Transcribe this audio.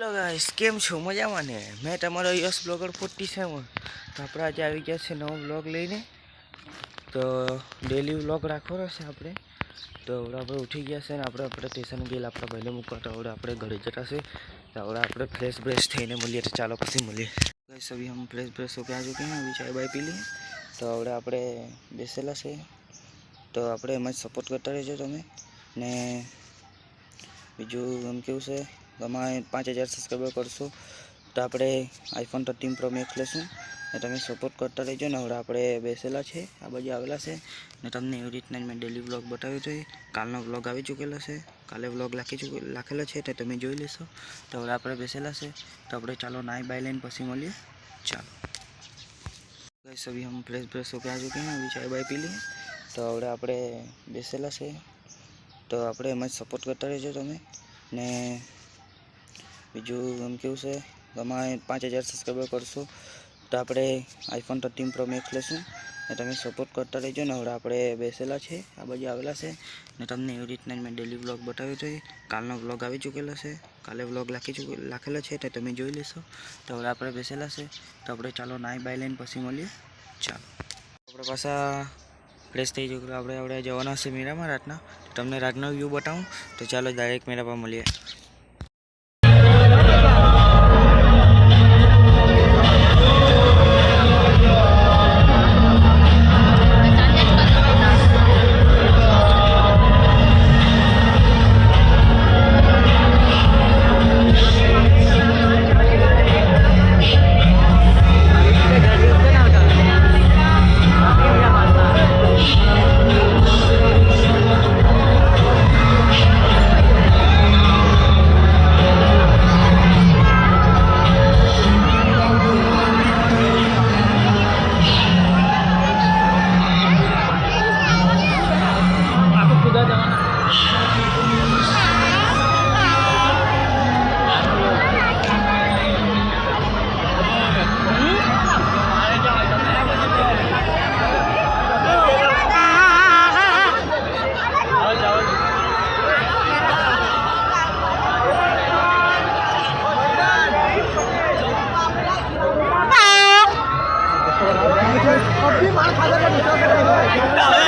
hello guys केम छो मजा माने मैं तमारो यश ब्लॉगर 47 तो આપણે આજે આવી ગયા છે નવો વ્લોગ લઈને તો ડેલી વ્લોગ રાખવાનો છે આપણે તો આપણે ઉઠી ગયા છે ને આપણે સ્ટેશન ગયેલા આપણા ભાઈને મૂકવા તો આપણે ઘરે જતા છે તો આપણે फ्रेश ब्रेश થઈને મળીએ તો ચાલો પછી મળીએ गाइस अभी हम फ्रेश ब्रेश होके आ चुके हैं अभी चाय बाय पी लिए तो આપણે બેસેલા છે તો આપણે એમ જ સપોર્ટ કરતા રહેજો તમે ને બીજું એમ કેવું છે તમે 5000 સબસ્ક્રાઈબર કરશો તો આપણે આઈફોન 13 પ્રો મેક્સ લેશું ને તમે સપોર્ટ કરતા રહેજો ને હવે આપણે બેસેલા છે આ બાજુ આવેલા છે ને તમને એવી રીતના મેં ડેલી વ્લોગ બતાવ્યો છે કાલનો વ્લોગ આવી ચૂકેલો છે કાલે વ્લોગ લખેલો છે તો તમે જોઈ લેશો તો હવે આપણે બેસેલા છે તો આપણે ચાલો નાઈ બાય લઈને પછી મળીએ ચાલો गाइस अभी हम फ्रेश ब्रेश होके आ चुके हैं अभी चाय बाय पी लिए तो હવે આપણે બેસેલા છે તો આપણે એમ જ સપોર્ટ કરતા રહેજો તમે ને બીજું એમ કેવું છે તમે 5000 સબસ્ક્રાઈબર કરશો તો આપણે આઈફોન 13 પ્રો મેક્સ લેશું ને તમે સપોર્ટ કરતા રહેજો ને હવે આપણે બેસેલા છે આ બાજુ આવેલા છે ને તમને એવી રીતના મેં ડેલી વ્લોગ બતાવ્યો છે કાલનો વ્લોગ આવી ચૂકેલો છે કાલે વ્લોગ લખેલો છે તો તમે જોઈ લેશો તો હવે આપણે બેસેલા છે તો આપણે ચાલો નાઈ બાય લઈને પછી મળીએ ચાલો આપણે પાછા ફ્રેશ થઈ ગયું આપણે જવાના છે મીરામાં રાતના તમને રાતનો વ્યૂ બતાવું તો ચાલો ડાયરેક્ટ મીરા પર મળીએ अभी मार खा